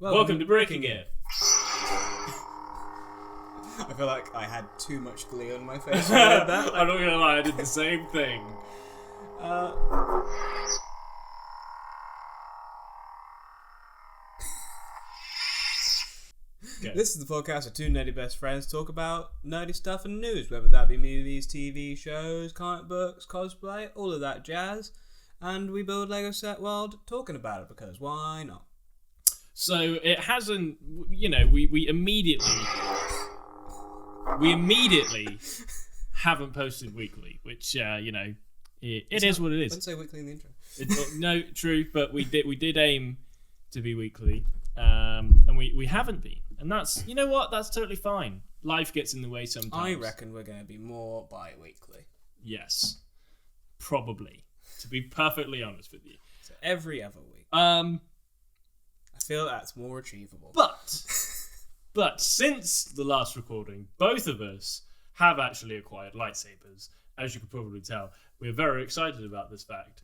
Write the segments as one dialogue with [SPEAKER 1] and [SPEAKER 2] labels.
[SPEAKER 1] Welcome to Breaking It.
[SPEAKER 2] I feel like I had too much glee on my face when I did that.
[SPEAKER 1] I'm not gonna lie, I did the same thing.
[SPEAKER 2] This is the podcast where two nerdy best friends talk about nerdy stuff and news, whether that be movies, TV shows, comic books, cosplay, all of that jazz. And we build Lego set world talking about it because why not?
[SPEAKER 1] So it hasn't, we immediately haven't posted weekly, which it is what it is.
[SPEAKER 2] I didn't say weekly in the intro.
[SPEAKER 1] No, true, but we did aim to be weekly, and we haven't been, and that's that's totally fine. Life gets in the way sometimes.
[SPEAKER 2] I reckon we're going to be more bi-weekly.
[SPEAKER 1] Yes, probably. To be perfectly honest with you,
[SPEAKER 2] So every other week. I feel that's more achievable.
[SPEAKER 1] But since the last recording, both of us have actually acquired lightsabers. As you could probably tell, we're very excited about this fact.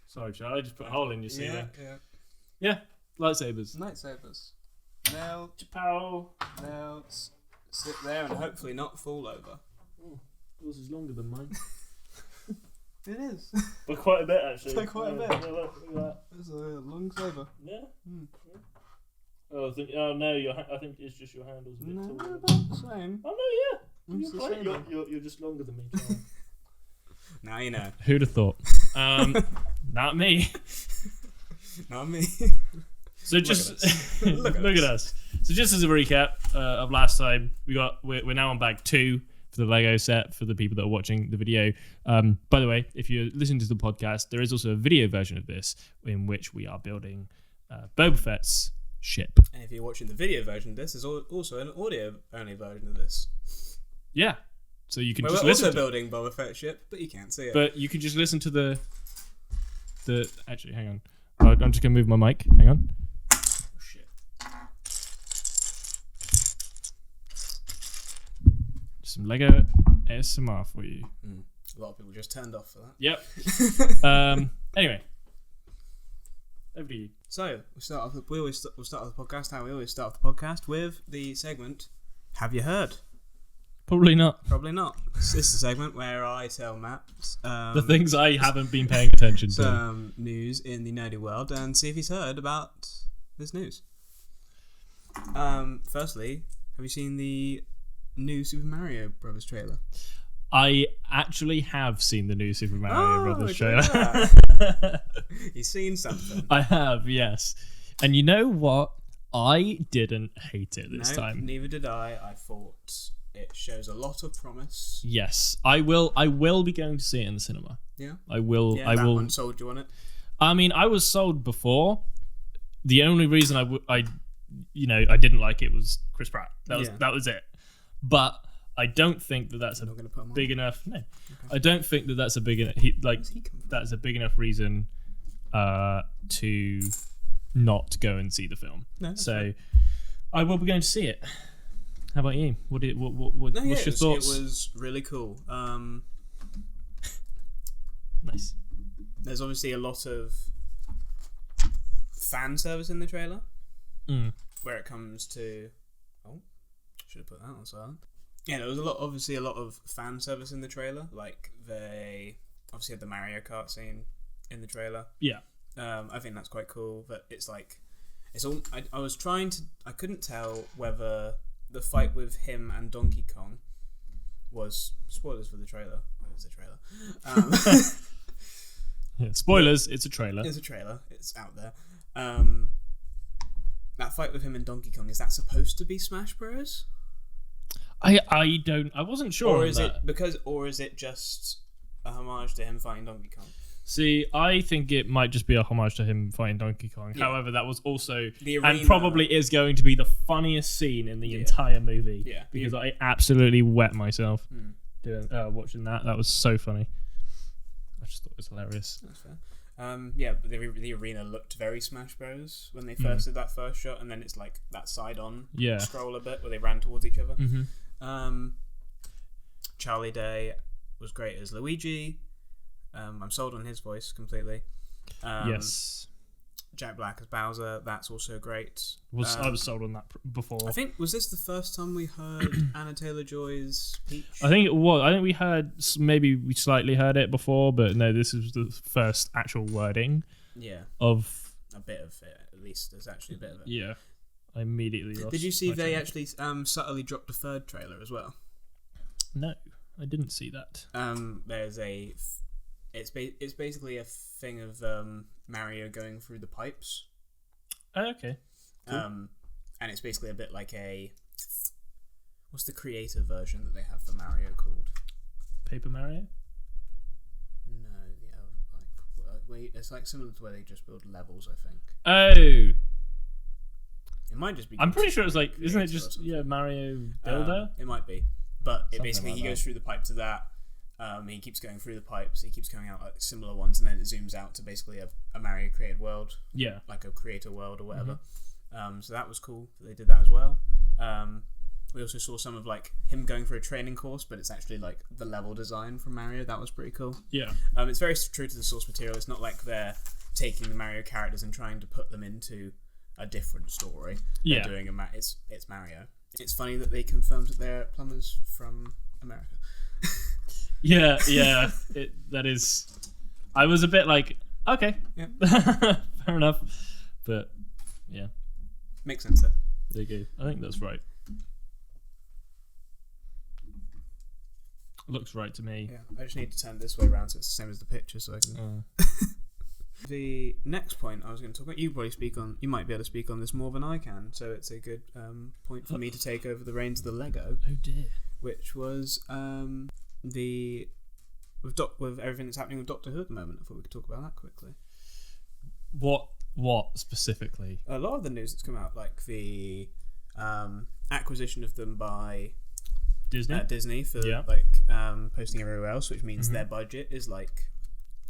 [SPEAKER 1] Sorry, Charlie, I just put a hole in your ceiling. Yeah, lightsabers.
[SPEAKER 2] Lightsabers. Now,
[SPEAKER 1] Chapow.
[SPEAKER 2] now sit there and hopefully not fall over.
[SPEAKER 1] Yours is longer than mine.
[SPEAKER 2] It is.
[SPEAKER 1] By quite a bit, actually.
[SPEAKER 2] By quite a bit.
[SPEAKER 1] Yeah, look at that.
[SPEAKER 2] It's a long saber.
[SPEAKER 1] Yeah?
[SPEAKER 2] Mm.
[SPEAKER 1] Oh, I think it's just your handle's a bit
[SPEAKER 2] No,
[SPEAKER 1] taller.
[SPEAKER 2] about the same.
[SPEAKER 1] Oh, no, yeah.
[SPEAKER 2] It's the
[SPEAKER 1] You're right.
[SPEAKER 2] same.
[SPEAKER 1] You're just longer than me, Charlie.
[SPEAKER 2] Now you know.
[SPEAKER 1] Who'd have thought? Not me.
[SPEAKER 2] Not me.
[SPEAKER 1] So just
[SPEAKER 2] Look at us.
[SPEAKER 1] So just as a recap of last time, we're now on bag 2 for the Lego set for the people that are watching the video. By the way, if you're listening to the podcast, there is also a video version of this in which we are building Boba Fett's ship.
[SPEAKER 2] And if you're watching the video version of this, there's also an audio-only version of this.
[SPEAKER 1] Yeah, so you can
[SPEAKER 2] We're
[SPEAKER 1] just
[SPEAKER 2] also
[SPEAKER 1] listen.
[SPEAKER 2] building Boba Fett's ship, but you can't see it.
[SPEAKER 1] But you can just listen to the. Actually, hang on. I'm just gonna move my mic. Hang on.
[SPEAKER 2] Oh, shit.
[SPEAKER 1] Some Lego ASMR for you.
[SPEAKER 2] A lot of people just turned off for that.
[SPEAKER 1] Yep. Anyway, over to you.
[SPEAKER 2] So we'll start off the podcast how we always start off the podcast with the segment. Have you heard?
[SPEAKER 1] Probably not.
[SPEAKER 2] Probably not. This is the segment where I tell Matt
[SPEAKER 1] The things I haven't been paying attention to.
[SPEAKER 2] some news in the nerdy world and see if he's heard about this news. Firstly, have you seen the new Super Mario Brothers trailer?
[SPEAKER 1] I actually have seen the new Super Mario Brothers
[SPEAKER 2] look at
[SPEAKER 1] trailer.
[SPEAKER 2] that. You've seen something.
[SPEAKER 1] I have, yes. And you know what? I didn't hate it this time.
[SPEAKER 2] Neither did I. I thought it shows a lot of promise.
[SPEAKER 1] Yes, I will be going to see it in the cinema.
[SPEAKER 2] Yeah.
[SPEAKER 1] I will.
[SPEAKER 2] Yeah,
[SPEAKER 1] I
[SPEAKER 2] that
[SPEAKER 1] will.
[SPEAKER 2] one sold you on it.
[SPEAKER 1] I mean, I was sold before. The only reason I didn't like it was Chris Pratt. That was it. But I don't think that's a big enough. No, okay. I don't think that's a big enough. That's a big enough reason to not go and see the film.
[SPEAKER 2] No,
[SPEAKER 1] so
[SPEAKER 2] right.
[SPEAKER 1] I will be going to see it. How about you? What's your thoughts?
[SPEAKER 2] It was really cool.
[SPEAKER 1] Nice.
[SPEAKER 2] There's obviously a lot of fan service in the trailer. Where it comes to... Oh, should have put that on silent. Yeah, there was a lot of fan service in the trailer. Like, they obviously had the Mario Kart scene in the trailer.
[SPEAKER 1] Yeah.
[SPEAKER 2] I think that's quite cool, but it's like... It's all... I couldn't tell whether the fight with him and Donkey Kong was... Spoilers for the trailer. Oh, it's a trailer.
[SPEAKER 1] Yeah, spoilers, it's a trailer.
[SPEAKER 2] It's a trailer. It's out there. That fight with him and Donkey Kong, is that supposed to be Smash Bros?
[SPEAKER 1] I wasn't sure.
[SPEAKER 2] Or is it just a homage to him fighting Donkey Kong?
[SPEAKER 1] See, I think it might just be a homage to him fighting Donkey Kong.
[SPEAKER 2] Yeah.
[SPEAKER 1] However, that was also
[SPEAKER 2] The arena,
[SPEAKER 1] and probably is going to be the funniest scene in the entire movie.
[SPEAKER 2] Yeah.
[SPEAKER 1] Because I absolutely wet myself watching that. That was so funny. I just thought it was hilarious.
[SPEAKER 2] That's fair. But the arena looked very Smash Bros. When they first did that first shot, and then it's like that side-on scroll a bit where they ran towards each other.
[SPEAKER 1] Mm-hmm.
[SPEAKER 2] Charlie Day was great as Luigi. I'm sold on his voice completely.
[SPEAKER 1] Yes.
[SPEAKER 2] Jack Black as Bowser. That's also great.
[SPEAKER 1] I was sold on that before.
[SPEAKER 2] I think, was this the first time we heard Anna Taylor-Joy's Peach?
[SPEAKER 1] I think it was. I think we slightly heard it before, but no, this is the first actual wording.
[SPEAKER 2] Yeah.
[SPEAKER 1] Of
[SPEAKER 2] a bit of it, at least. There's actually a bit of it.
[SPEAKER 1] Yeah. I immediately lost.
[SPEAKER 2] Did you see they actually subtly dropped a third trailer as well?
[SPEAKER 1] No, I didn't see that.
[SPEAKER 2] There's it's basically a thing of Mario going through the pipes.
[SPEAKER 1] Oh, okay. Cool.
[SPEAKER 2] And it's basically a bit like what's the creative version that they have for Mario called?
[SPEAKER 1] Paper Mario?
[SPEAKER 2] No, it's like similar to where they just build levels, I think.
[SPEAKER 1] Oh.
[SPEAKER 2] It might just be.
[SPEAKER 1] I'm pretty sure it's like, isn't it just Mario Builder?
[SPEAKER 2] It might be, but
[SPEAKER 1] Something
[SPEAKER 2] basically
[SPEAKER 1] like
[SPEAKER 2] he
[SPEAKER 1] that.
[SPEAKER 2] goes through the pipe to that. He keeps going through the pipes. He keeps coming out like similar ones, and then it zooms out to basically a Mario created world.
[SPEAKER 1] Yeah.
[SPEAKER 2] Like a creator world or whatever. So that was cool. They did that as well. We also saw some of like him going for a training course, but it's actually like the level design from Mario. That was pretty cool.
[SPEAKER 1] Yeah.
[SPEAKER 2] It's very true to the source material. It's not like they're taking the Mario characters and trying to put them into a different story.
[SPEAKER 1] Yeah.
[SPEAKER 2] They're doing it's Mario. It's funny that they confirmed that they're plumbers from America.
[SPEAKER 1] Yeah. That is. I was a bit like, okay,
[SPEAKER 2] Yeah.
[SPEAKER 1] fair enough, but yeah,
[SPEAKER 2] Makes sense though.
[SPEAKER 1] there you go. I think that's right. Looks right to me.
[SPEAKER 2] Yeah, I just need to turn this way around so it's the same as the picture, so I can. The next point I was going to talk about, you might be able to speak on this more than I can, so it's a good point for me to take over the reins of the Lego,
[SPEAKER 1] Oh dear.
[SPEAKER 2] which was with everything that's happening with Doctor Who at the moment. I thought we could talk about that quickly.
[SPEAKER 1] What specifically?
[SPEAKER 2] A lot of the news that's come out, like the acquisition of them by
[SPEAKER 1] Disney.
[SPEAKER 2] for
[SPEAKER 1] Yeah.
[SPEAKER 2] posting everywhere else, which means their budget is like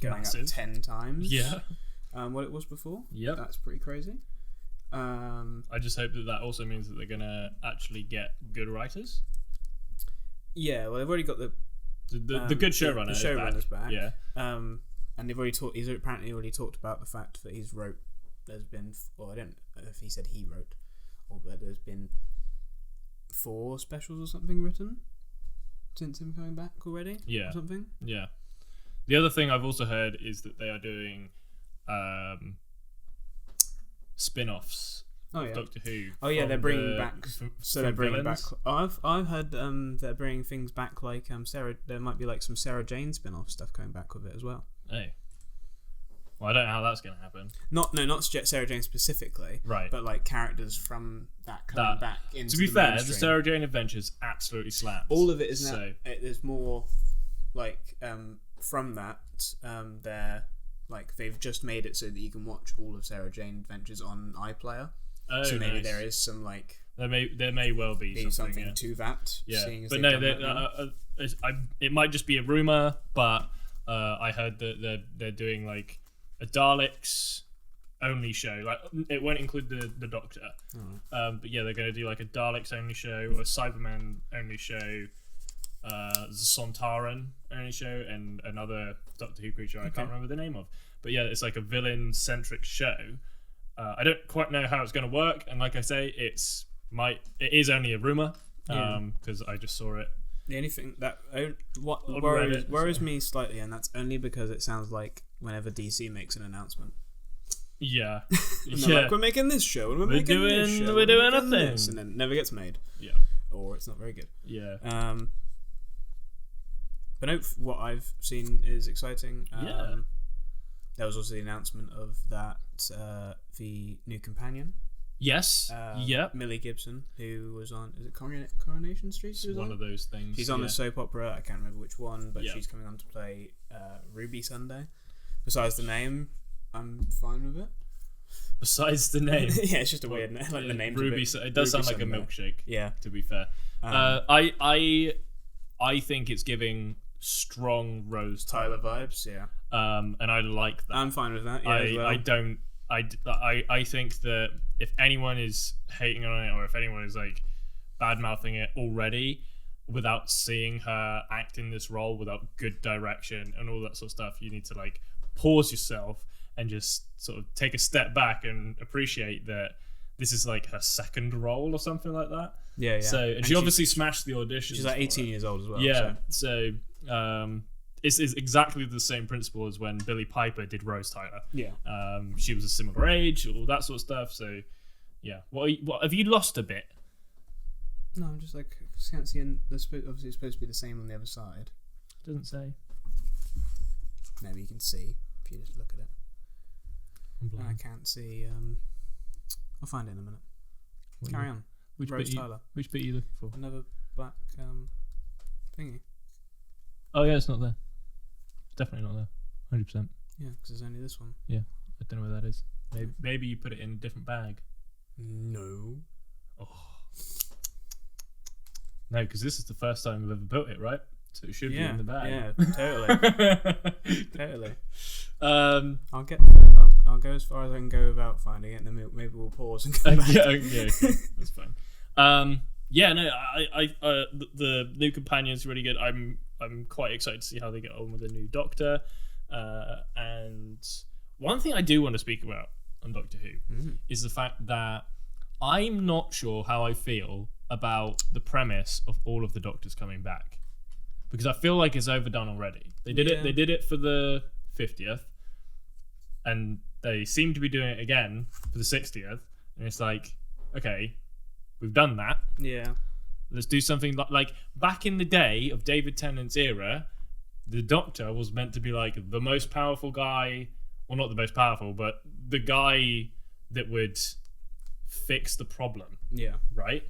[SPEAKER 2] going
[SPEAKER 1] Massive.
[SPEAKER 2] up 10 times.
[SPEAKER 1] Yeah.
[SPEAKER 2] What it was before.
[SPEAKER 1] Yep.
[SPEAKER 2] That's pretty crazy.
[SPEAKER 1] I just hope that also means that they're gonna actually get good writers.
[SPEAKER 2] Yeah, well, they've already got the
[SPEAKER 1] good showrunner.
[SPEAKER 2] The showrunner's back.
[SPEAKER 1] Yeah.
[SPEAKER 2] And they've already he's apparently already talked about the fact that he's wrote. There's been, well, I don't know if he said he wrote, or but there's been 4 specials or something written since him coming back already.
[SPEAKER 1] Yeah.
[SPEAKER 2] Or something.
[SPEAKER 1] Yeah. The other thing I've also heard is that they are doing spin-offs of Doctor Who.
[SPEAKER 2] Oh yeah, they're bringing back. They're bringing
[SPEAKER 1] villains.
[SPEAKER 2] back. I've heard they're bringing things back like Sarah. There might be like some Sarah Jane spin-off stuff coming back with it as well.
[SPEAKER 1] Hey. Well, I don't know how that's going to happen.
[SPEAKER 2] Not Sarah Jane specifically,
[SPEAKER 1] Right.
[SPEAKER 2] but like characters from that coming back into.
[SPEAKER 1] To be
[SPEAKER 2] the
[SPEAKER 1] fair,
[SPEAKER 2] mainstream.
[SPEAKER 1] the Sarah Jane Adventures absolutely slaps.
[SPEAKER 2] All of it is now.
[SPEAKER 1] So,
[SPEAKER 2] There's more like from that. They're like they've just made it so that you can watch all of Sarah Jane Adventures on iPlayer. So maybe
[SPEAKER 1] nice.
[SPEAKER 2] there is some like
[SPEAKER 1] there may well be something
[SPEAKER 2] to that.
[SPEAKER 1] Yeah,
[SPEAKER 2] seeing as
[SPEAKER 1] but
[SPEAKER 2] they've
[SPEAKER 1] no,
[SPEAKER 2] done that
[SPEAKER 1] it might just be a rumor, but I heard that they're doing like a Daleks only show. Like it won't include the Doctor, but yeah, they're going to do like a Daleks only show, or a Cyberman only show, the Sontaran only show, and another Doctor Who creature I can't remember the name of. But yeah, it's like a villain centric show. I don't quite know how it's going to work, and like I say, it is only a rumor because I just saw it.
[SPEAKER 2] The only thing that what
[SPEAKER 1] On
[SPEAKER 2] worries
[SPEAKER 1] Reddit,
[SPEAKER 2] me slightly, and that's only because it sounds like whenever DC makes an announcement,
[SPEAKER 1] Yeah,
[SPEAKER 2] and they're like, we're making this show, and we're making this show,
[SPEAKER 1] we're doing a
[SPEAKER 2] making
[SPEAKER 1] thing,
[SPEAKER 2] this, and then it never gets made.
[SPEAKER 1] Yeah,
[SPEAKER 2] or it's not very good.
[SPEAKER 1] Yeah.
[SPEAKER 2] But no, what I've seen is exciting.
[SPEAKER 1] Yeah.
[SPEAKER 2] There was also the announcement of that the new companion.
[SPEAKER 1] Yes. Yep.
[SPEAKER 2] Millie Gibson, who was on, is it Coronation Street?
[SPEAKER 1] It's one of those things.
[SPEAKER 2] She's on the soap opera. I can't remember which one, but she's coming on to play Ruby Sunday. Besides the name, I'm fine with it.
[SPEAKER 1] Besides the name,
[SPEAKER 2] yeah, it's just a weird name. Like the name
[SPEAKER 1] Ruby. It does sound like a milkshake.
[SPEAKER 2] Yeah.
[SPEAKER 1] To be fair, I think it's giving strong Rose
[SPEAKER 2] Tyler vibes. Yeah.
[SPEAKER 1] And I like that.
[SPEAKER 2] I'm fine with that. Yeah, as well.
[SPEAKER 1] I think that if anyone is hating on it, or if anyone is like bad mouthing it already, without seeing her act in this role, without good direction and all that sort of stuff, you need to like pause yourself and just sort of take a step back and appreciate that this is like her second role or something like that.
[SPEAKER 2] Yeah.
[SPEAKER 1] So and she obviously smashed the audition.
[SPEAKER 2] She's like 18 years old as well.
[SPEAKER 1] Yeah. So it's exactly the same principle as when Billie Piper did Rose Tyler.
[SPEAKER 2] Yeah.
[SPEAKER 1] She was a similar age, all that sort of stuff. So yeah. What have you lost a bit?
[SPEAKER 2] No, I'm just like can't see. Obviously, it's supposed to be the same on the other side.
[SPEAKER 1] Doesn't say.
[SPEAKER 2] Maybe you can see if you just look at it. I can't see. I'll find it in a minute. Carry on. Rose Tyler.
[SPEAKER 1] Which bit are you looking for?
[SPEAKER 2] Another black thingy.
[SPEAKER 1] Oh yeah, it's not there. It's definitely not there. 100%.
[SPEAKER 2] Yeah, because there's only this one.
[SPEAKER 1] Yeah, I don't know where that is. Maybe you put it in a different bag.
[SPEAKER 2] No.
[SPEAKER 1] Oh. No, because this is the first time we've ever built it, right? So it should be in the bag.
[SPEAKER 2] Yeah, totally. I'll go as far as I can go without finding it, and then maybe we'll pause and go back.
[SPEAKER 1] Okay, that's fine. The new companion's really good. I'm quite excited to see how they get on with the new Doctor. And one thing I do want to speak about on Doctor Who is the fact that I'm not sure how I feel about the premise of all of the Doctors coming back, because I feel like it's overdone already. They did it. They did it for the 50th, and they seem to be doing it again for the 60th. And it's like, okay, we've done that.
[SPEAKER 2] Yeah.
[SPEAKER 1] Let's do something like back in the day of David Tennant's era. The Doctor was meant to be like the most powerful guy. Well, not the most powerful, but the guy that would fix the problem.
[SPEAKER 2] Yeah.
[SPEAKER 1] Right?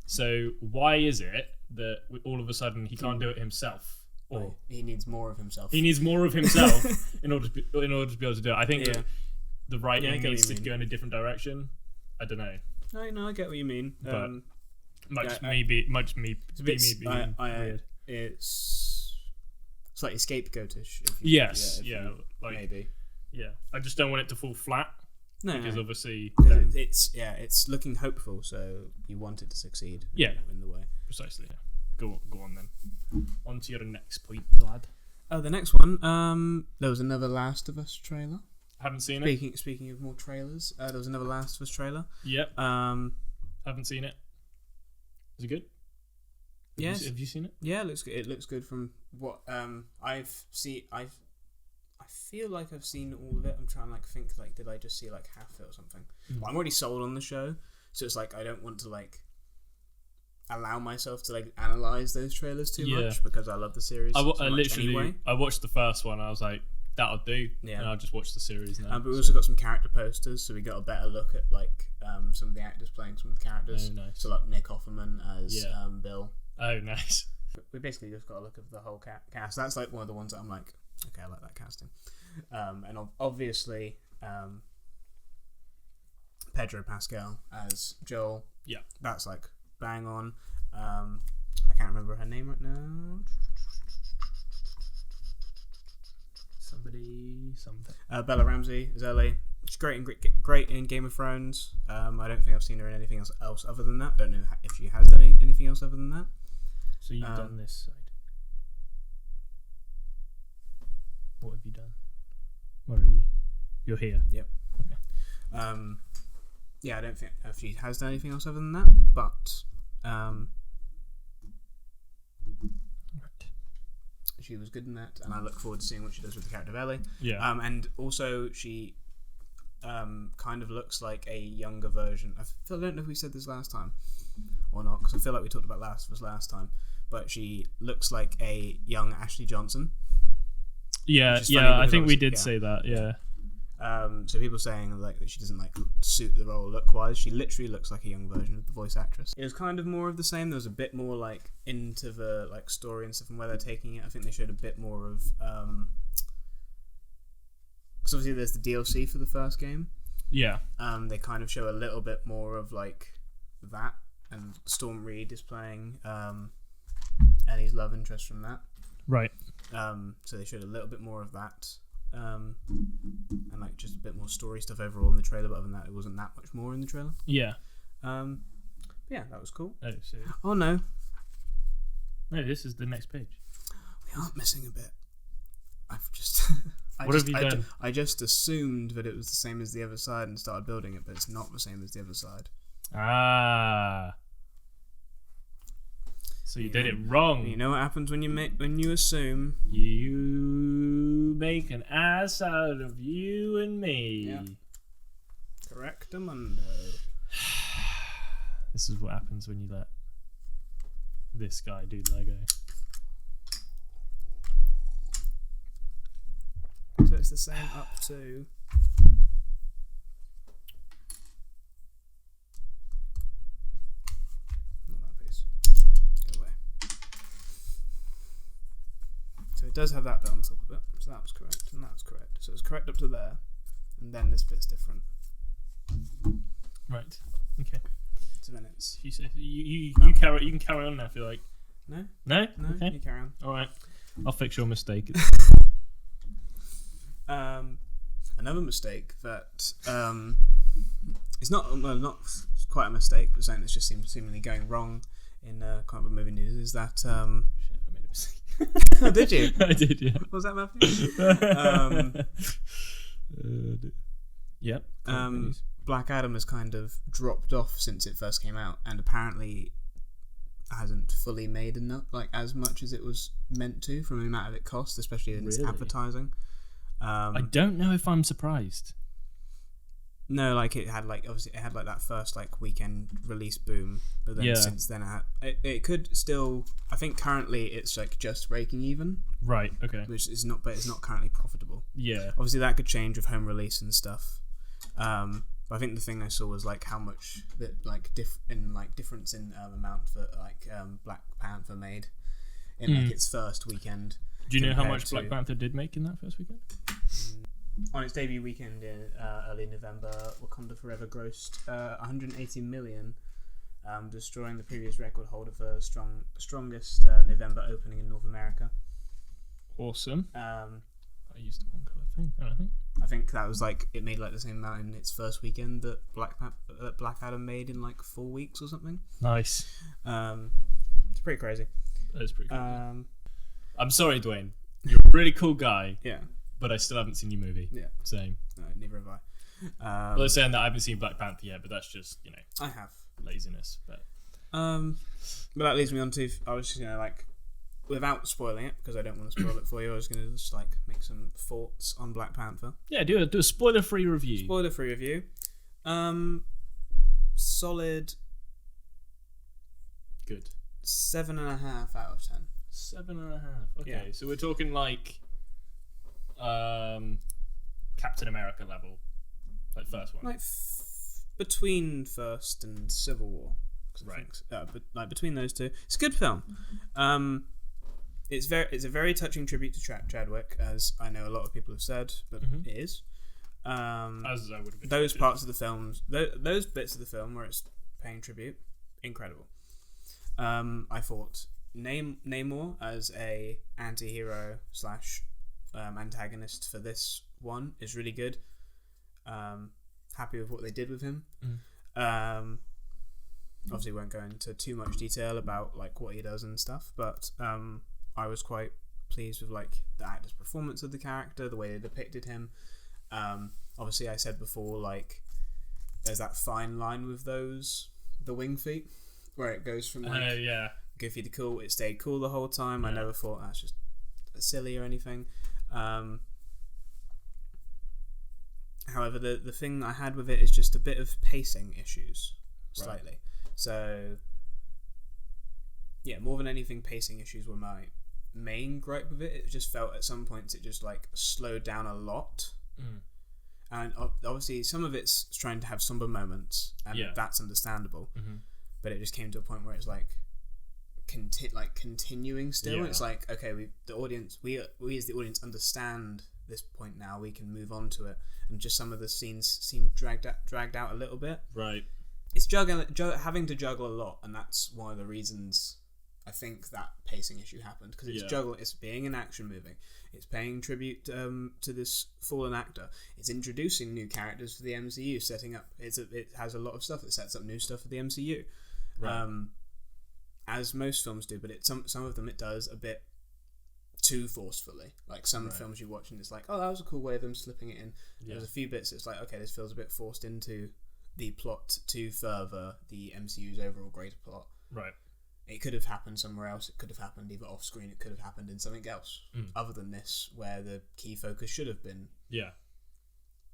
[SPEAKER 1] So why is it that all of a sudden he can't do it himself? Or
[SPEAKER 2] he needs more of himself.
[SPEAKER 1] He needs more of himself in order to be able to do it. I think that the writing needs to go in a different direction. I don't know.
[SPEAKER 2] I get what you mean.
[SPEAKER 1] But me being weird.
[SPEAKER 2] It's slightly scapegoatish.
[SPEAKER 1] Yes.
[SPEAKER 2] Maybe.
[SPEAKER 1] Yeah. I just don't want it to fall flat.
[SPEAKER 2] No,
[SPEAKER 1] because obviously
[SPEAKER 2] it's looking hopeful, so you want it to succeed. In the way.
[SPEAKER 1] Precisely. Yeah. Go on then. On to your next point, lad.
[SPEAKER 2] Oh, the next one. There was another Last of Us trailer.
[SPEAKER 1] Haven't seen it.
[SPEAKER 2] Speaking of more trailers, there was another Last of Us trailer.
[SPEAKER 1] Yep. Haven't seen it. Is it good?
[SPEAKER 2] Yes.
[SPEAKER 1] Have you seen it?
[SPEAKER 2] Yeah, it looks good. It looks good from what I've seen. I feel like I've seen all of it. I'm trying to think did I just see half of it or something? But I'm already sold on the show, so it's I don't want to allow myself to analyze those trailers too much because I love the series. I
[SPEAKER 1] watched the first one. I was like, that'll do. Yeah. And I'll just watch the series now.
[SPEAKER 2] But we also got some character posters, so we got a better look at some of the actors playing some of the characters.
[SPEAKER 1] Oh, nice.
[SPEAKER 2] So Nick Offerman as Bill.
[SPEAKER 1] Oh, nice.
[SPEAKER 2] We basically just got a look at the whole cast. That's one of the ones that I'm like, okay, I like that casting. And obviously, Pedro Pascal as Joel.
[SPEAKER 1] Yeah,
[SPEAKER 2] that's bang on. I can't remember her name right now.
[SPEAKER 1] Something.
[SPEAKER 2] Bella Ramsey as Ellie. She's great in Game of Thrones. I don't think I've seen her in anything else other than that. Don't know if she has done anything else other than that.
[SPEAKER 1] So you've done this side. What have you done? Where are you? You're here.
[SPEAKER 2] Yep.
[SPEAKER 1] Okay.
[SPEAKER 2] I don't think if she has done anything else other than that, but she was good in that, and I look forward to seeing what she does with the character of Ellie.
[SPEAKER 1] Yeah.
[SPEAKER 2] And also she kind of looks like a younger version. I don't know if we said this last time or not, because I feel like we talked about Last of Us last time, but she looks like a young Ashley Johnson.
[SPEAKER 1] Yeah, I think we did say that. Yeah.
[SPEAKER 2] So people saying that she doesn't suit the role look wise. She literally looks like a young version of the voice actress. It was kind of more of the same. There was a bit more into the story and stuff and where they're taking it. I think they showed a bit more of because obviously there's the DLC for the first game.
[SPEAKER 1] Yeah.
[SPEAKER 2] They kind of show a little bit more of that, and Storm Reed is playing Ellie's love interest from that.
[SPEAKER 1] Right.
[SPEAKER 2] So they showed a little bit more of that. And just a bit more story stuff overall in the trailer, but other than that, it wasn't that much more in the trailer.
[SPEAKER 1] Yeah.
[SPEAKER 2] Yeah, that was cool.
[SPEAKER 1] Oh, so
[SPEAKER 2] oh no,
[SPEAKER 1] this is the next page.
[SPEAKER 2] We aren't missing a bit. I've just
[SPEAKER 1] What have you done?
[SPEAKER 2] I just assumed that it was the same as the other side and started building it, but it's not the same as the other side.
[SPEAKER 1] Ah. So you did it wrong.
[SPEAKER 2] You know what happens when you assume?
[SPEAKER 1] You make an ass out of you and me.
[SPEAKER 2] Yeah. Correctamundo.
[SPEAKER 1] This is what happens when you let this guy do Lego.
[SPEAKER 2] So it's the same up to... Not that piece. Go away. So it does have that bit on top of it. So that was correct, and that was correct. So it's correct up to there, and then this bit's different.
[SPEAKER 1] Right. Okay.
[SPEAKER 2] So then it's...
[SPEAKER 1] You carry. You can carry on now if you like.
[SPEAKER 2] No?
[SPEAKER 1] No.
[SPEAKER 2] No,
[SPEAKER 1] Okay.
[SPEAKER 2] you carry on.
[SPEAKER 1] All right. I'll fix your mistake.
[SPEAKER 2] Another mistake that it's not quite a mistake, but something that's just seemingly going wrong in comic book movie news is that
[SPEAKER 1] Shit, I made a mistake.
[SPEAKER 2] Oh, did you?
[SPEAKER 1] I did, yeah.
[SPEAKER 2] What was that, Matthew?
[SPEAKER 1] Yep.
[SPEAKER 2] Black Adam has kind of dropped off since it first came out, and apparently hasn't fully made enough, like as much as it was meant to, from the amount of it cost, especially in its advertising.
[SPEAKER 1] I don't know if I'm surprised.
[SPEAKER 2] No, like it had that first like weekend release boom, but then since then it could still. I think currently it's like just breaking even.
[SPEAKER 1] Right. Okay.
[SPEAKER 2] Which is not, but it's not currently profitable.
[SPEAKER 1] Yeah.
[SPEAKER 2] Obviously that could change with home release and stuff. But I think the thing I saw was like how much that like difference in amount that like Black Panther made in like its first weekend.
[SPEAKER 1] Do you know how much Black Panther did make in that first weekend?
[SPEAKER 2] On its debut weekend in early November, Wakanda Forever grossed 180 million, destroying the previous record holder for strongest November opening in North America.
[SPEAKER 1] Awesome. I used the wrong colour thing, I think.
[SPEAKER 2] I think that was like it made like the same amount in its first weekend that Black Adam made in like 4 weeks or something.
[SPEAKER 1] Nice.
[SPEAKER 2] It's pretty crazy.
[SPEAKER 1] That is pretty crazy. I'm sorry, Dwayne. You're a really cool guy.
[SPEAKER 2] Yeah.
[SPEAKER 1] But I still haven't seen your movie.
[SPEAKER 2] Yeah.
[SPEAKER 1] Same.
[SPEAKER 2] No, neither have I.
[SPEAKER 1] Well, I'm saying that I haven't seen Black Panther yet, but that's just,
[SPEAKER 2] I have.
[SPEAKER 1] laziness. But
[SPEAKER 2] that leads me on to, I was just going to like, without spoiling it, because I don't want to spoil it for you, I was going to just like make some thoughts on Black Panther.
[SPEAKER 1] Yeah, do a spoiler-free review.
[SPEAKER 2] Spoiler-free review. Solid.
[SPEAKER 1] Good.
[SPEAKER 2] 7.5 out of 10.
[SPEAKER 1] 7.5. Okay,
[SPEAKER 2] Yeah.
[SPEAKER 1] So we're talking like Captain America level, like first one.
[SPEAKER 2] Like between First and Civil War.
[SPEAKER 1] Right.
[SPEAKER 2] But like between those two, it's a good film. It's a very touching tribute to Chadwick, as I know a lot of people have said, but it is.
[SPEAKER 1] As I would have been.
[SPEAKER 2] Those parts of the films, those bits of the film where it's paying tribute, incredible. I thought Namor as a anti-hero / antagonist for this one is really good. Happy with what they did with him. Obviously won't go into too much detail about like what he does and stuff, but I was quite pleased with like the actor's performance of the character, the way they depicted him. Obviously I said before, like there's that fine line with the wing feet where it goes from like goofy to cool. It stayed cool the whole time. I never thought that's just silly or anything. However, the thing I had with it is just a bit of pacing issues, slightly. Right. So, yeah, more than anything, pacing issues were my main gripe with it. It just felt at some points it just like slowed down a lot. And obviously some of it's trying to have somber moments, and that's understandable. But it just came to a point where it's like continuing still. It's like, okay, we as the audience understand this point now. We can move on to it, and just some of the scenes seem dragged out a little bit. Right. It's having to juggle a lot, and that's one of the reasons I think that pacing issue happened, because it's being an action movie. It's paying tribute to this fallen actor. It's introducing new characters for the MCU, setting up. It has a lot of stuff that sets up new stuff for the MCU, right. As most films do. But some of them it does a bit too forcefully. Like some films you watch and it's like, oh, that was a cool way of them slipping it in. There's a few bits it's like, okay, this feels a bit forced into the plot to further the MCU's overall greater plot.
[SPEAKER 1] Right.
[SPEAKER 2] It could have happened somewhere else. It could have happened either off screen. It could have happened in something else other than this, where the key focus should have been.
[SPEAKER 1] Yeah.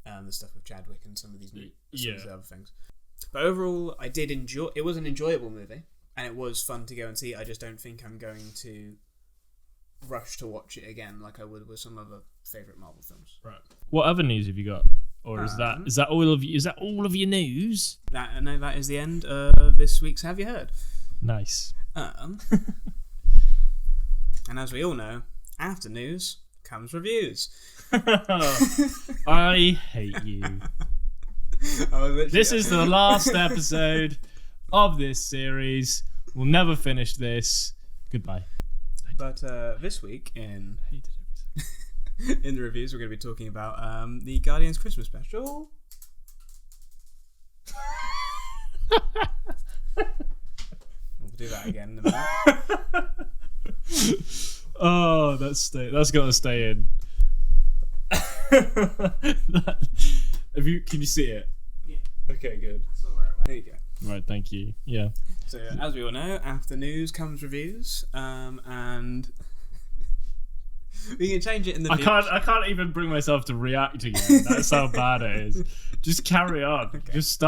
[SPEAKER 2] The stuff with Chadwick and some of these other things. But overall, I did enjoy. It was an enjoyable movie, and it was fun to go and see. I just don't think I'm going to rush to watch it again like I would with some other favorite Marvel films.
[SPEAKER 1] Right. What other news have you got? Or is that all of you? Is that all of your news?
[SPEAKER 2] No, that is the end of this week's Have You Heard?
[SPEAKER 1] Nice.
[SPEAKER 2] And as we all know, after news comes reviews.
[SPEAKER 1] I hate you. This is the last episode of this series. We'll never finish this. Goodbye.
[SPEAKER 2] But this week in in the reviews, we're going to be talking about the Guardians Christmas special. We'll do that again in a minute.
[SPEAKER 1] Oh, that's got to stay in. Can you see it?
[SPEAKER 2] Yeah.
[SPEAKER 1] Okay, good.
[SPEAKER 2] There you go.
[SPEAKER 1] Right, thank you. Yeah.
[SPEAKER 2] So as we all know, after news comes reviews, and we can change it in the.
[SPEAKER 1] I can't even bring myself to react again. That's how bad it is. Just carry on. Okay. Just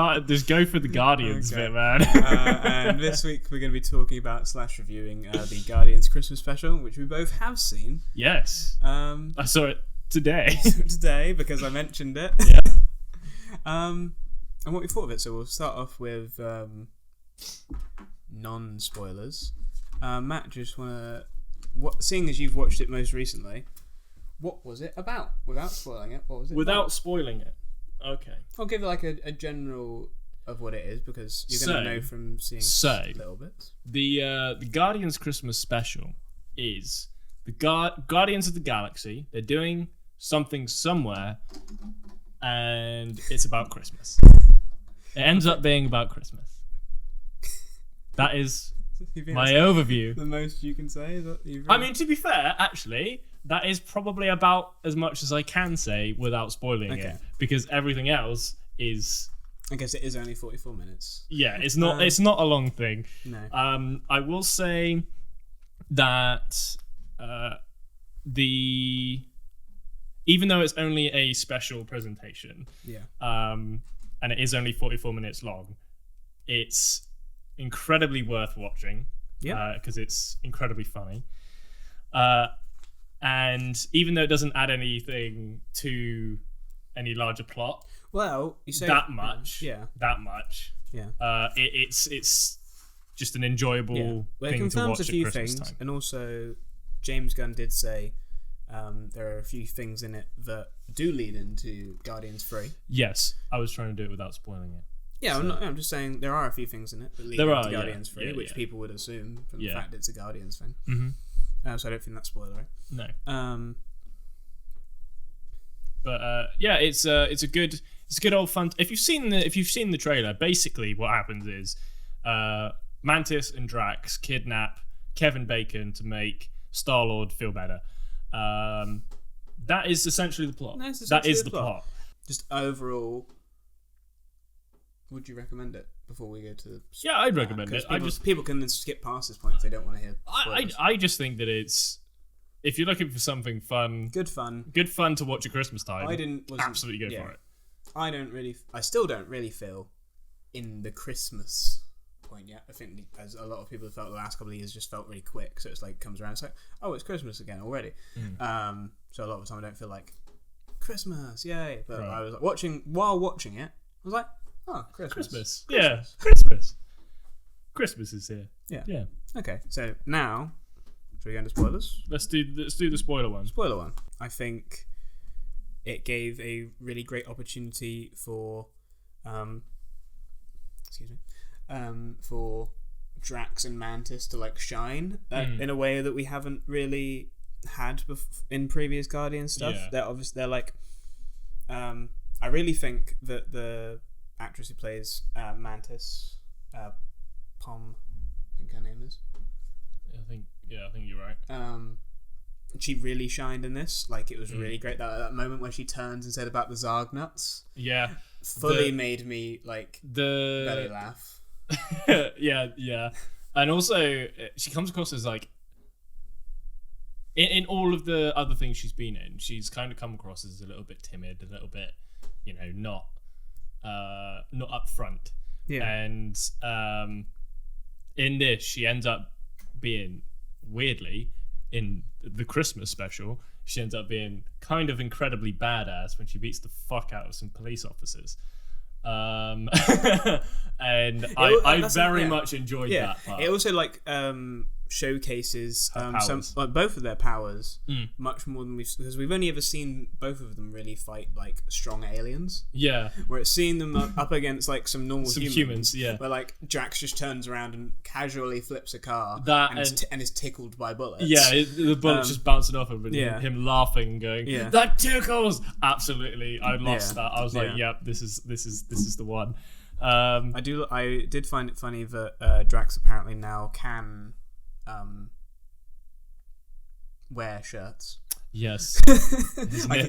[SPEAKER 1] go for the Guardians bit, man.
[SPEAKER 2] And this week we're going to be talking about / reviewing the Guardians Christmas special, which we both have seen.
[SPEAKER 1] Yes. I saw it today.
[SPEAKER 2] Because I mentioned it.
[SPEAKER 1] Yeah.
[SPEAKER 2] And what we thought of it. So we'll start off with non-spoilers. Matt, just want to. Seeing as you've watched it most recently, what was it about? Without spoiling it, what was it
[SPEAKER 1] Without
[SPEAKER 2] about?
[SPEAKER 1] spoiling it. Okay.
[SPEAKER 2] I'll give it like a general of what it is because you're going to know from seeing little bits.
[SPEAKER 1] The Guardians Christmas special is the Guardians of the Galaxy. They're doing something somewhere, and it's about Christmas. It ends up being about Christmas. That is my overview.
[SPEAKER 2] The most you can say is that you've
[SPEAKER 1] I mean, to be fair, actually, that is probably about as much as I can say without spoiling it, because everything else is.
[SPEAKER 2] I guess it is only 44 minutes.
[SPEAKER 1] Yeah, it's not. It's not a long thing.
[SPEAKER 2] No.
[SPEAKER 1] I will say that even though it's only a special presentation, and it is only 44 minutes long, it's incredibly worth watching. Because it's incredibly funny. And even though it doesn't add anything to any larger plot,
[SPEAKER 2] well, you say
[SPEAKER 1] that much.
[SPEAKER 2] Yeah.
[SPEAKER 1] It's just an enjoyable thing to watch
[SPEAKER 2] a few
[SPEAKER 1] at Christmas
[SPEAKER 2] things,
[SPEAKER 1] time.
[SPEAKER 2] and also James Gunn did say there are a few things in it that do lead into Guardians 3.
[SPEAKER 1] Yes, I was trying to do it without spoiling it.
[SPEAKER 2] Yeah,
[SPEAKER 1] So-
[SPEAKER 2] I'm just saying there are a few things in it that lead into Guardians 3, which
[SPEAKER 1] yeah.
[SPEAKER 2] people would assume from the fact it's a Guardians thing.
[SPEAKER 1] Mm-hmm.
[SPEAKER 2] So I don't think that's spoiler.
[SPEAKER 1] No.
[SPEAKER 2] But
[SPEAKER 1] it's a good old fun. If you've seen the trailer, basically what happens is Mantis and Drax kidnap Kevin Bacon to make Star-Lord feel better. That is essentially the plot. That is the plot.
[SPEAKER 2] Just overall, would you recommend it before we go to?
[SPEAKER 1] Yeah, I'd recommend it.
[SPEAKER 2] People can then skip past this point if they don't want to hear.
[SPEAKER 1] I just think that it's, if you're looking for something fun,
[SPEAKER 2] good fun
[SPEAKER 1] to watch at Christmas time. Absolutely go for it.
[SPEAKER 2] I still don't really feel in the Christmas point yet. I think as a lot of people have felt the last couple of years just felt really quick. So it's like comes around, it's like, oh, it's Christmas again already. So a lot of the time I don't feel like Christmas, yay! But I was like, while watching it, I was like, oh, Christmas.
[SPEAKER 1] Yeah, Christmas. Christmas is here.
[SPEAKER 2] Yeah. Okay, so now should we go into spoilers?
[SPEAKER 1] Let's do the spoiler one.
[SPEAKER 2] Spoiler one. I think it gave a really great opportunity for for Drax and Mantis to like shine in a way that we haven't really had in previous Guardian stuff.
[SPEAKER 1] Yeah.
[SPEAKER 2] They're like I really think that the actress who plays Mantis, Pom, I think her name is.
[SPEAKER 1] I think you're right.
[SPEAKER 2] she really shined in this. Like, it was really great. That moment where she turns and said about the Zarg nuts.
[SPEAKER 1] Yeah.
[SPEAKER 2] Fully made me, like, belly laugh.
[SPEAKER 1] yeah. And also, she comes across as, like, in all of the other things she's been in, she's kind of come across as a little bit timid, a little bit, not upfront.
[SPEAKER 2] Yeah.
[SPEAKER 1] And in this, she ends up being, weirdly, in the Christmas special, she ends up being kind of incredibly badass when she beats the fuck out of some police officers. And I very much enjoyed that part.
[SPEAKER 2] It also, like, showcases both of their powers much more than because we've only ever seen both of them really fight like strong aliens.
[SPEAKER 1] Yeah,
[SPEAKER 2] where it's seeing them up against like some normal humans.
[SPEAKER 1] Yeah,
[SPEAKER 2] where like Drax just turns around and casually flips a car and is tickled by bullets.
[SPEAKER 1] Yeah, the bullets just bouncing off him, and him laughing and going, "That tickles!" Absolutely, I lost that. I was like, "Yep, this is the one."
[SPEAKER 2] I did find it funny that Drax apparently now can wear shirts.
[SPEAKER 1] Yes.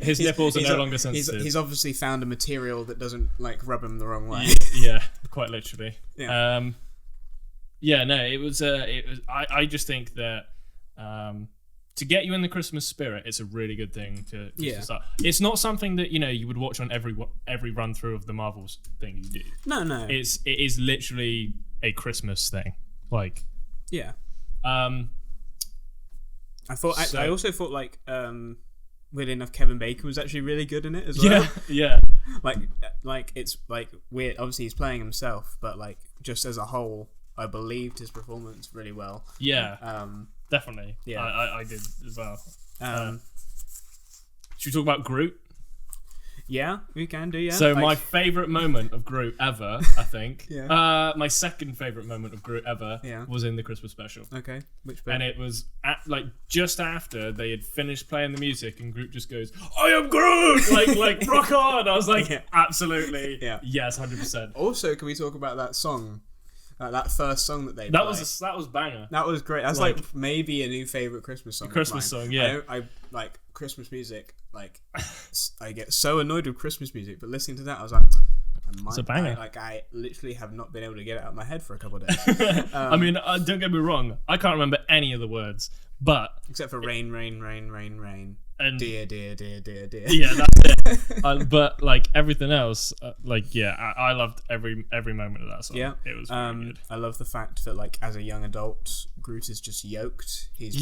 [SPEAKER 1] His nipples are no longer sensitive.
[SPEAKER 2] He's obviously found a material that doesn't like rub him the wrong way.
[SPEAKER 1] Yeah, quite literally.
[SPEAKER 2] Yeah.
[SPEAKER 1] It was I just think that to get you in the Christmas spirit, it's a really good thing to start. It's not something that you would watch on every run through of the Marvels thing you do.
[SPEAKER 2] No.
[SPEAKER 1] It is literally a Christmas thing. Like,
[SPEAKER 2] yeah. I also thought like weirdly enough Kevin Bacon was actually really good in it as well.
[SPEAKER 1] Yeah.
[SPEAKER 2] like it's like weird. Obviously he's playing himself, but like just as a whole, I believed his performance really well.
[SPEAKER 1] Yeah. Definitely.
[SPEAKER 2] Yeah.
[SPEAKER 1] I did as well. Should we talk about Groot?
[SPEAKER 2] Yeah, we can do. Yeah.
[SPEAKER 1] So my favorite moment of Groot ever, I think. My second favorite moment of Groot ever was in the Christmas special.
[SPEAKER 2] Okay, which bit?
[SPEAKER 1] And it was just after they had finished playing the music, and Groot just goes, "I am Groot!" like rock on. I was like, absolutely, yes, 100%.
[SPEAKER 2] Also, can we talk about that song? That first song that they
[SPEAKER 1] that
[SPEAKER 2] play.
[SPEAKER 1] was banger.
[SPEAKER 2] That was great. That's like maybe a new favorite Christmas song.
[SPEAKER 1] Christmas song, yeah.
[SPEAKER 2] I like Christmas music. Like I get so annoyed with Christmas music, but listening to that, I was like,
[SPEAKER 1] it's a banger.
[SPEAKER 2] I literally have not been able to get it out of my head for a couple of days.
[SPEAKER 1] I mean, don't get me wrong. I can't remember any of the words, but
[SPEAKER 2] except for rain, rain, rain, rain, rain.
[SPEAKER 1] And
[SPEAKER 2] dear, dear, dear, dear, dear.
[SPEAKER 1] Yeah, that's it. But like everything else, I loved every moment of that song.
[SPEAKER 2] Yeah,
[SPEAKER 1] it was really good.
[SPEAKER 2] I love the fact that like as a young adult, Groot is just yoked. He's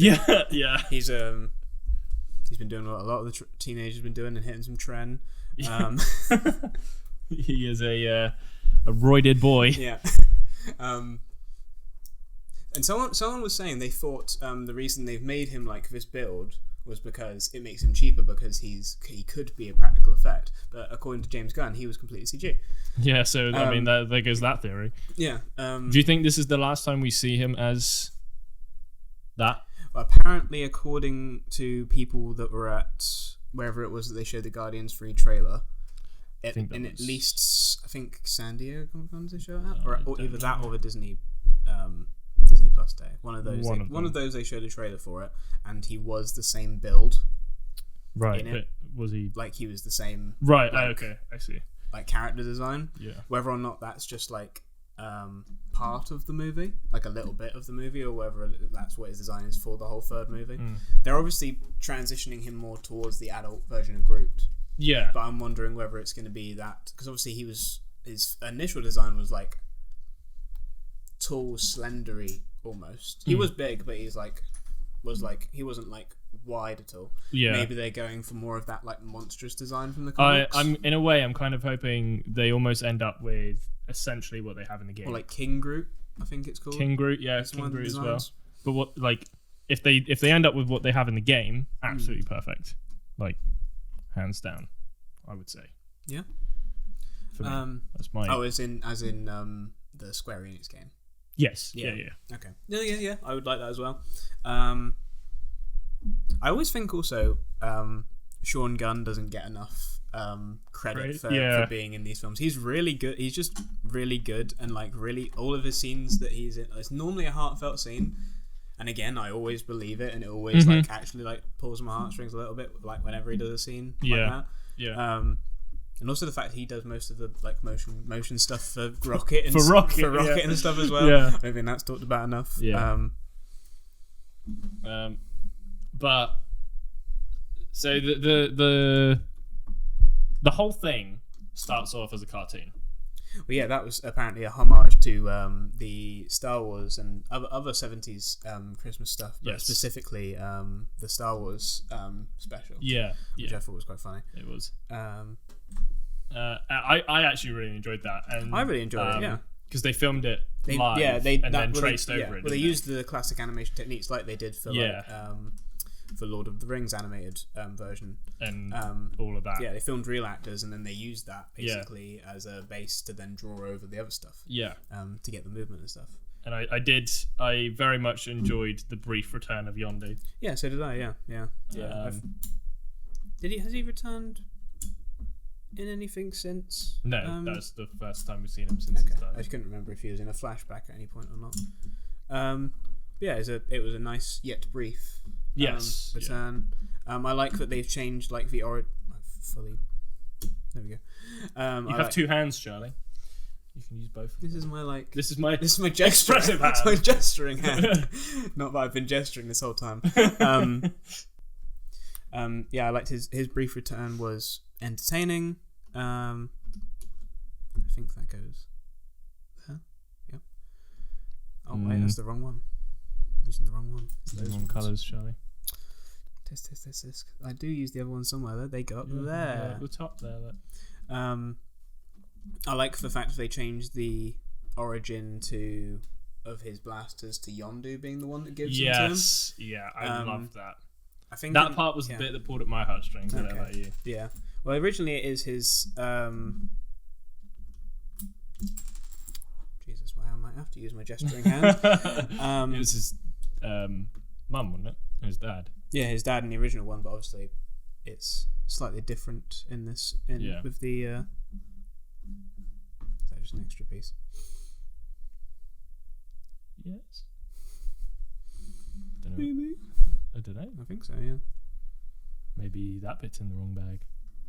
[SPEAKER 2] been doing what a lot of the teenagers have been doing and hitting some trend.
[SPEAKER 1] He is a roided boy.
[SPEAKER 2] Yeah. And someone was saying they thought the reason they've made him like this build was because it makes him cheaper because he could be a practical effect, but according to James Gunn, he was completely CG.
[SPEAKER 1] Yeah, so I mean, there goes that theory.
[SPEAKER 2] Yeah.
[SPEAKER 1] Do you think this is the last time we see him as that?
[SPEAKER 2] Well, apparently, according to people that were at wherever it was that they showed the Guardians 3 trailer, at least I think San Diego Comic Con they show it at, or either that or the Disney Plus Day. One of those they showed a trailer for it, and he was the same build.
[SPEAKER 1] Right, but was he
[SPEAKER 2] like he was the same?
[SPEAKER 1] Right. Okay, I see.
[SPEAKER 2] Like character design.
[SPEAKER 1] Yeah.
[SPEAKER 2] Whether or not that's just like part of the movie, like a little bit of the movie, or whether that's what his design is for the whole third movie. They're obviously transitioning him more towards the adult version of Groot.
[SPEAKER 1] Yeah.
[SPEAKER 2] But I'm wondering whether it's going to be that, because obviously his initial design was like tall, slendery almost. He was big, but he wasn't like wide at all. Yeah. Maybe they're going for more of that like monstrous design from the comics.
[SPEAKER 1] I'm in a way I'm kind of hoping they almost end up with essentially what they have in the game.
[SPEAKER 2] Or like King Groot, I think it's called.
[SPEAKER 1] King Groot, yeah, King Groot as well. But what like if they end up with what they have in the game, absolutely perfect. Like hands down, I would say.
[SPEAKER 2] Yeah.
[SPEAKER 1] For me, that's my.
[SPEAKER 2] Oh, as in the Square Enix game.
[SPEAKER 1] Yes. Yeah.
[SPEAKER 2] Okay. Yeah. I would like that as well. I always think also Sean Gunn doesn't get enough credit for being in these films. He's really good. He's just really good, and like really all of his scenes that he's in. It's normally a heartfelt scene, And again, I always believe it, and it always like actually like pulls my heartstrings a little bit, like whenever he does a scene like that.
[SPEAKER 1] Yeah.
[SPEAKER 2] And also the fact he does most of the like motion stuff for Rocket and
[SPEAKER 1] for Rocket
[SPEAKER 2] and stuff as well.
[SPEAKER 1] Yeah.
[SPEAKER 2] I don't think that's talked about enough.
[SPEAKER 1] Yeah. But so the whole thing starts off as a cartoon.
[SPEAKER 2] Well, yeah, that was apparently a homage to the Star Wars and other 70s Christmas stuff, but specifically the Star Wars special.
[SPEAKER 1] Yeah.
[SPEAKER 2] Which I thought was quite funny.
[SPEAKER 1] It was. I actually really enjoyed that, and
[SPEAKER 2] I really enjoyed it. Yeah,
[SPEAKER 1] because they filmed it live, and then traced over it.
[SPEAKER 2] Well, they used the classic animation techniques like they did for for Lord of the Rings animated version
[SPEAKER 1] and all of that.
[SPEAKER 2] Yeah, they filmed real actors, and then they used that basically as a base to then draw over the other stuff.
[SPEAKER 1] Yeah,
[SPEAKER 2] to get the movement and stuff.
[SPEAKER 1] And I very much enjoyed the brief return of Yondu.
[SPEAKER 2] Yeah, so did I. Yeah. Has he returned in anything since?
[SPEAKER 1] No, that's the first time we've seen him since his died.
[SPEAKER 2] I just couldn't remember if he was in a flashback at any point or not. Yeah, it was a nice yet brief return. I like that they've changed like the fully. There we go.
[SPEAKER 1] You have two hands, Charlie. You can use both.
[SPEAKER 2] This is my
[SPEAKER 1] expressive hand.
[SPEAKER 2] It's my gesturing hand. Not that I've been gesturing this whole time. Yeah, I liked his brief return was entertaining. I think that goes there. Yep. Oh wait, that's the wrong one. I'm using the wrong one.
[SPEAKER 1] The wrong colours, Charlie.
[SPEAKER 2] Test. I do use the other one somewhere though. They go up there.
[SPEAKER 1] At the top there. Look.
[SPEAKER 2] I like the fact that they changed the origin of his blasters to Yondu being the one that gives them to him.
[SPEAKER 1] Yes. Yeah, I loved that.
[SPEAKER 2] I think
[SPEAKER 1] that part was the bit that pulled at my heartstrings. Okay. About you.
[SPEAKER 2] Yeah. Well, originally it is his. Jesus, I might have to use my gesturing hand.
[SPEAKER 1] It was his mum, wasn't it? His dad.
[SPEAKER 2] Yeah, his dad in the original one, but obviously it's slightly different in this. With the. Is that just an extra piece?
[SPEAKER 1] Yes.
[SPEAKER 2] Maybe.
[SPEAKER 1] I don't know.
[SPEAKER 2] I think so, yeah.
[SPEAKER 1] Maybe that bit's in the wrong bag.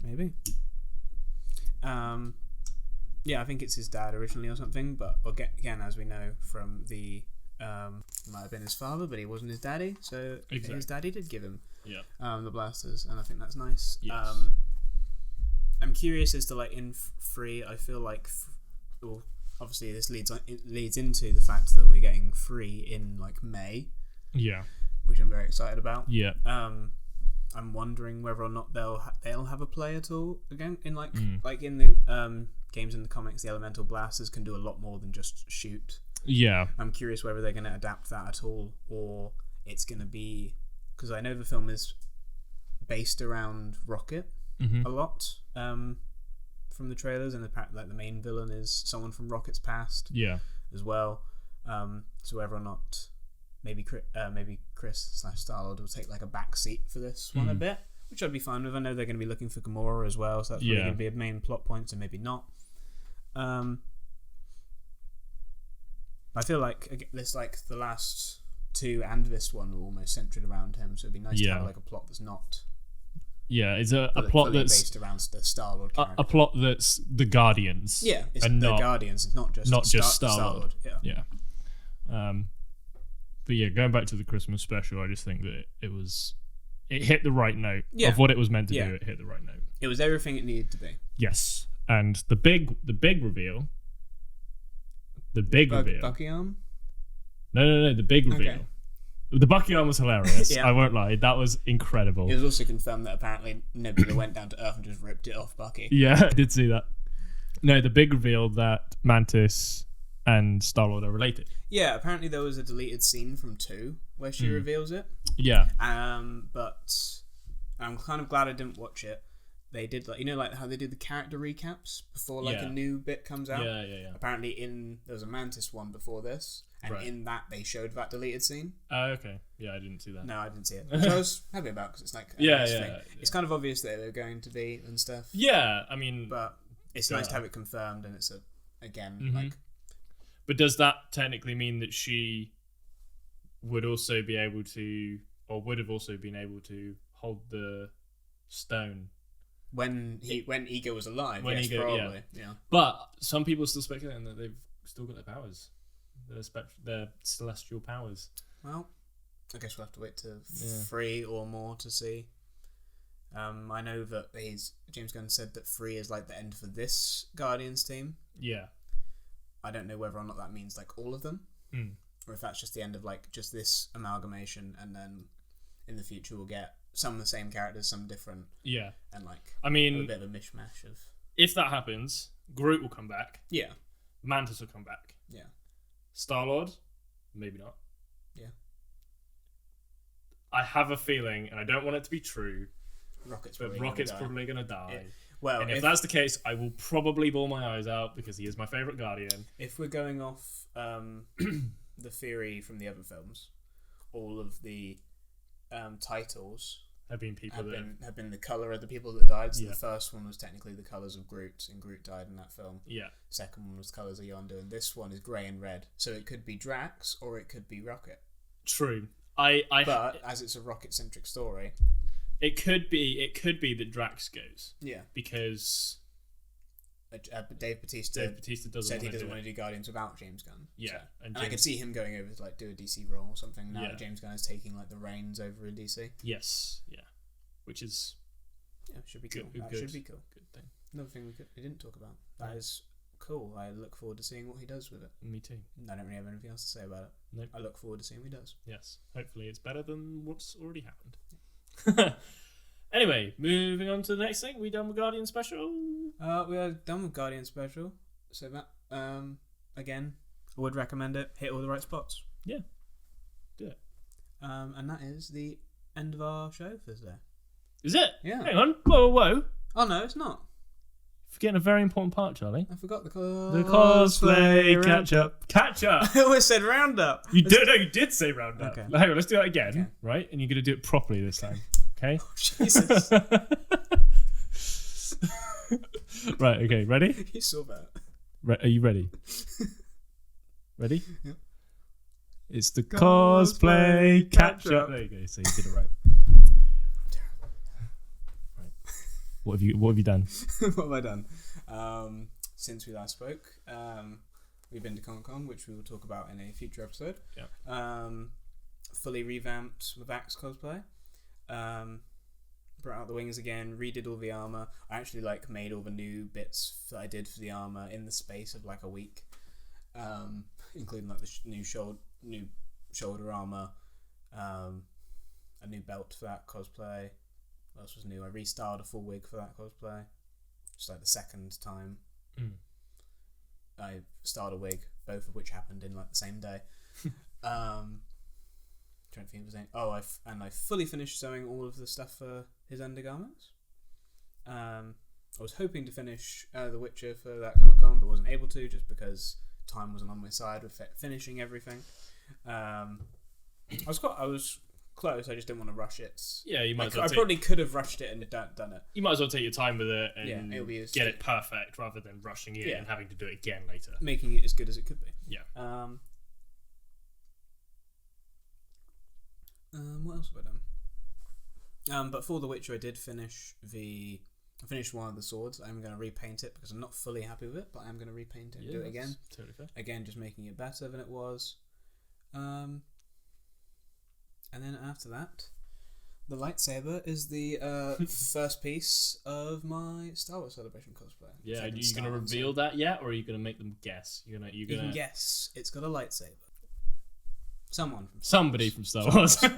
[SPEAKER 2] Maybe. Yeah, I think it's his dad originally or something, but again, as we know from the might have been his father, but he wasn't his daddy, so his daddy did give him the blasters, and I think that's nice.
[SPEAKER 1] Yes.
[SPEAKER 2] I'm curious as to like in Free, I feel like obviously this leads into the fact that we're getting Free in like May.
[SPEAKER 1] Yeah.
[SPEAKER 2] Which I'm very excited about.
[SPEAKER 1] Yeah.
[SPEAKER 2] I'm wondering whether or not they'll have a play at all again in like in the games in the comics. The elemental blasters can do a lot more than just shoot.
[SPEAKER 1] Yeah.
[SPEAKER 2] I'm curious whether they're going to adapt that at all, or it's going to be, because I know the film is based around Rocket a lot from the trailers, and the main villain is someone from Rocket's past.
[SPEAKER 1] Yeah.
[SPEAKER 2] As well. So whether or not. Maybe Chris / Star-Lord will take like a back seat for this one a bit, which I'd be fine with. I know they're going to be looking for Gamora as well, so that's probably going to be a main plot point, so maybe not. I feel like this, like the last two and this one were almost centered around him, so it'd be nice to have like a plot that's not.
[SPEAKER 1] Yeah, it's a plot that's
[SPEAKER 2] based around the Star-Lord character.
[SPEAKER 1] A plot that's the Guardians.
[SPEAKER 2] Yeah, it's
[SPEAKER 1] and
[SPEAKER 2] the Guardians. It's not just Star-Lord.
[SPEAKER 1] Yeah. But yeah, going back to the Christmas special, I just think that it hit the right note of what it was meant to do. It hit the right note.
[SPEAKER 2] It was everything it needed to be.
[SPEAKER 1] Yes, and the big reveal.
[SPEAKER 2] Bucky arm?
[SPEAKER 1] No, the big reveal.
[SPEAKER 2] Okay.
[SPEAKER 1] The Bucky arm was hilarious. I won't lie, that was incredible.
[SPEAKER 2] It was also confirmed that apparently Nebula went down to Earth and just ripped it off Bucky.
[SPEAKER 1] Yeah, I did see that. No, the big reveal that Mantis and Star-Lord are related.
[SPEAKER 2] Yeah, apparently there was a deleted scene from 2 where she reveals it.
[SPEAKER 1] Yeah.
[SPEAKER 2] But I'm kind of glad I didn't watch it. They did like how they did the character recaps before a new bit comes out.
[SPEAKER 1] Yeah.
[SPEAKER 2] Apparently there was a Mantis one before this, and in that they showed that deleted scene.
[SPEAKER 1] Oh, okay. Yeah, I didn't see that.
[SPEAKER 2] No, I didn't see it, which I was happy about because it's like a nice thing. It's kind of obvious that they're going to be and stuff.
[SPEAKER 1] Yeah, I mean,
[SPEAKER 2] but it's nice to have it confirmed, and it's like.
[SPEAKER 1] But does that technically mean that she would also be able to, or would have also been able to hold the stone
[SPEAKER 2] when Ego was alive.
[SPEAKER 1] When
[SPEAKER 2] yes,
[SPEAKER 1] Ego,
[SPEAKER 2] probably. Yeah.
[SPEAKER 1] But some people are still speculating that they've still got their powers, their celestial powers.
[SPEAKER 2] Well, I guess we'll have to wait to 3 or more to see. I know that James Gunn said that 3 is like the end for this Guardians team.
[SPEAKER 1] Yeah.
[SPEAKER 2] I don't know whether or not that means like all of them, or if that's just the end of like just this amalgamation, and then in the future we'll get some of the same characters, some different.
[SPEAKER 1] Yeah.
[SPEAKER 2] And like,
[SPEAKER 1] I mean,
[SPEAKER 2] a bit of a mishmash of.
[SPEAKER 1] If that happens, Groot will come back.
[SPEAKER 2] Yeah.
[SPEAKER 1] Mantis will come back.
[SPEAKER 2] Yeah.
[SPEAKER 1] Star-Lord, maybe not.
[SPEAKER 2] Yeah.
[SPEAKER 1] I have a feeling, and I don't want it to be true,
[SPEAKER 2] Rocket's
[SPEAKER 1] probably going to die.
[SPEAKER 2] Yeah. Well,
[SPEAKER 1] and if that's the case, I will probably bawl my eyes out because he is my favourite Guardian.
[SPEAKER 2] If we're going off the theory from the other films, all of the titles
[SPEAKER 1] have been people
[SPEAKER 2] have been the colour of the people that died. So the first one was technically the colours of Groot, and Groot died in that film.
[SPEAKER 1] Yeah.
[SPEAKER 2] Second one was the colours of Yondu, and this one is grey and red. So it could be Drax or it could be Rocket.
[SPEAKER 1] True.
[SPEAKER 2] But as it's a Rocket-centric story,
[SPEAKER 1] it could be that Drax goes.
[SPEAKER 2] Yeah.
[SPEAKER 1] Because
[SPEAKER 2] Dave Bautista said he doesn't want to do Guardians without James Gunn.
[SPEAKER 1] Yeah.
[SPEAKER 2] So. And I could see him going over to like do a DC role or something now that James Gunn is taking like the reins over in DC.
[SPEAKER 1] Yes. Yeah. Which is
[SPEAKER 2] should be cool. That should be cool.
[SPEAKER 1] Good thing.
[SPEAKER 2] Another thing we didn't talk about. That is cool. I look forward to seeing what he does with it.
[SPEAKER 1] Me too.
[SPEAKER 2] I don't really have anything else to say about it.
[SPEAKER 1] Nope.
[SPEAKER 2] I look forward to seeing what he does.
[SPEAKER 1] Yes. Hopefully it's better than what's already happened. Anyway, moving on to the next thing. We done with Guardian Special?
[SPEAKER 2] We are done with Guardian Special. So that, again, I would recommend it. Hit all the right spots.
[SPEAKER 1] Yeah. Do it.
[SPEAKER 2] And that is the end of our show for today.
[SPEAKER 1] Is it?
[SPEAKER 2] Yeah.
[SPEAKER 1] Hang on. Whoa.
[SPEAKER 2] Oh, no, it's not.
[SPEAKER 1] Forgetting a very important part, Charlie.
[SPEAKER 2] I forgot the
[SPEAKER 1] cosplay catch-up. Catch-up!
[SPEAKER 2] I always said roundup.
[SPEAKER 1] You did say roundup.
[SPEAKER 2] Okay.
[SPEAKER 1] Hang on, let's do that again, right? And you're going to do it properly this time. Okay?
[SPEAKER 2] Oh, Jesus.
[SPEAKER 1] Right, okay, ready?
[SPEAKER 2] You saw that.
[SPEAKER 1] Are you ready? Ready?
[SPEAKER 2] Yep.
[SPEAKER 1] It's the cosplay catch-up. There you go, so you did it right. What have you done?
[SPEAKER 2] What have I done? Since we last spoke, we've been to Comic-Con, which we will talk about in a future episode.
[SPEAKER 1] Yeah.
[SPEAKER 2] Fully revamped Mavax cosplay. Brought out the wings again, redid all the armor. I actually made all the new bits that I did for the armor in the space of like a week, including like the new shoulder armor, a new belt for that cosplay. What else was new? I restyled a full wig for that cosplay. Just like the second time I styled a wig, both of which happened in like the same day. Trying to think of his name. I fully finished sewing all of the stuff for his undergarments. I was hoping to finish The Witcher for that Comic-Con, but wasn't able to just because time wasn't on my side with finishing everything. I was close. I just didn't want to rush it.
[SPEAKER 1] Yeah, you might.
[SPEAKER 2] I probably could have rushed it and done it.
[SPEAKER 1] You might as well take your time with it and
[SPEAKER 2] get
[SPEAKER 1] it perfect rather than rushing it and having to do it again later.
[SPEAKER 2] Making it as good as it could be.
[SPEAKER 1] Yeah.
[SPEAKER 2] What else have I done? But for The Witcher, I finished one of the swords. I'm going to repaint it because I'm not fully happy with it, but I'm going to repaint it and do it again.
[SPEAKER 1] Totally fair.
[SPEAKER 2] Again, just making it better than it was. And then after that, the lightsaber is the first piece of my Star Wars Celebration cosplay.
[SPEAKER 1] Yeah, are you going to reveal that yet, or are you going to make them guess? You
[SPEAKER 2] can guess. It's got a lightsaber.
[SPEAKER 1] Somebody from Star Wars.
[SPEAKER 2] So,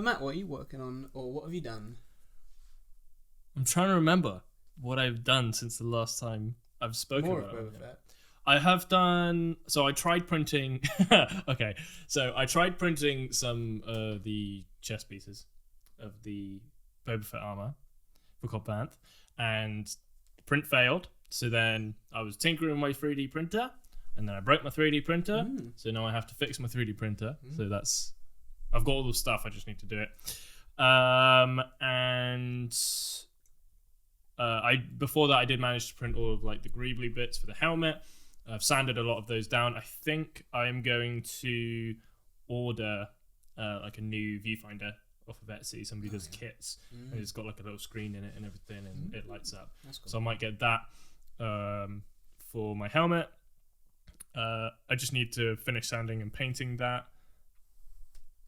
[SPEAKER 2] Matt, what are you working on, or what have you done?
[SPEAKER 1] I'm trying to remember what I've done since the last time I've spoken about it. I have done. So I tried printing. Okay, so I tried printing some of the chest pieces of the Boba Fett armor for Black Panther, and the print failed. So then I was tinkering with my 3D printer, and then I broke my 3D printer. So now I have to fix my 3D printer. So I've got all the stuff. I just need to do it. Before that I did manage to print all of like the greebly bits for the helmet. I've sanded a lot of those down. I think I'm going to order like a new viewfinder off of Etsy. Somebody does kits, and it's got like a little screen in it and everything, and it lights up.
[SPEAKER 2] That's cool.
[SPEAKER 1] So I might get that for my helmet. I just need to finish sanding and painting that.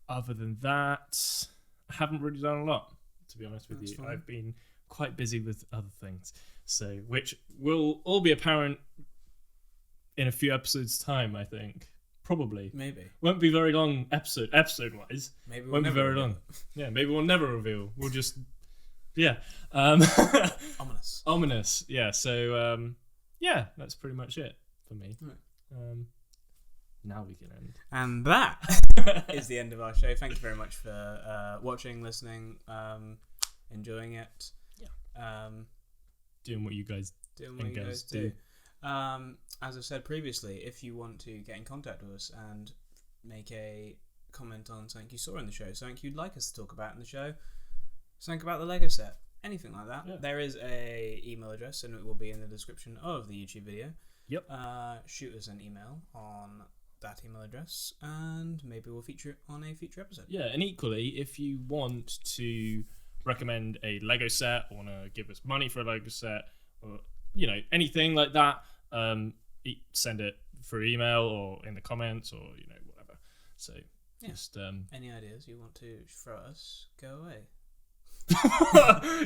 [SPEAKER 1] Other than that, I haven't really done a lot, to be honest with you. Fine. I've been quite busy with other things, so which will all be apparent in a few episodes' time, I think. Probably.
[SPEAKER 2] Maybe.
[SPEAKER 1] Won't be very long episode-wise.
[SPEAKER 2] Maybe
[SPEAKER 1] won't be very long. Yeah, maybe we'll never reveal. We'll just... Yeah.
[SPEAKER 2] Ominous.
[SPEAKER 1] Ominous. Yeah, so, yeah, that's pretty much it for me.
[SPEAKER 2] Right.
[SPEAKER 1] Now we can end.
[SPEAKER 2] And that is the end of our show. Thank you very much for watching, listening, enjoying it.
[SPEAKER 1] Yeah. Doing what you guys do.
[SPEAKER 2] As I've said previously, if you want to get in contact with us and make a comment on something you saw in the show, something you'd like us to talk about in the show, something about the Lego set, anything like that, there is a email address, and it will be in the description of the YouTube video.
[SPEAKER 1] Yep.
[SPEAKER 2] Shoot us an email on that email address, and maybe we'll feature it on a future episode.
[SPEAKER 1] Yeah, and equally, if you want to recommend a Lego set, or want to give us money for a Lego set, or anything like that, send it through email or in the comments, or whatever. So just
[SPEAKER 2] any ideas you want to throw at us, go away.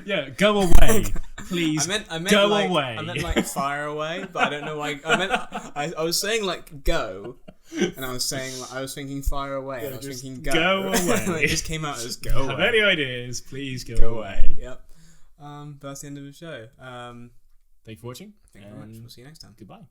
[SPEAKER 1] Yeah, go away, please.
[SPEAKER 2] I meant
[SPEAKER 1] go
[SPEAKER 2] like,
[SPEAKER 1] away.
[SPEAKER 2] I meant like fire away, but I don't know why. I was saying like go, and I was thinking fire away, and I was thinking go.
[SPEAKER 1] Go away.
[SPEAKER 2] It just came out as go away.
[SPEAKER 1] Have any ideas? Please go away.
[SPEAKER 2] Yep. But that's the end of the show.
[SPEAKER 1] Thank you for watching.
[SPEAKER 2] Thank you very much. We'll see you next time.
[SPEAKER 1] Goodbye.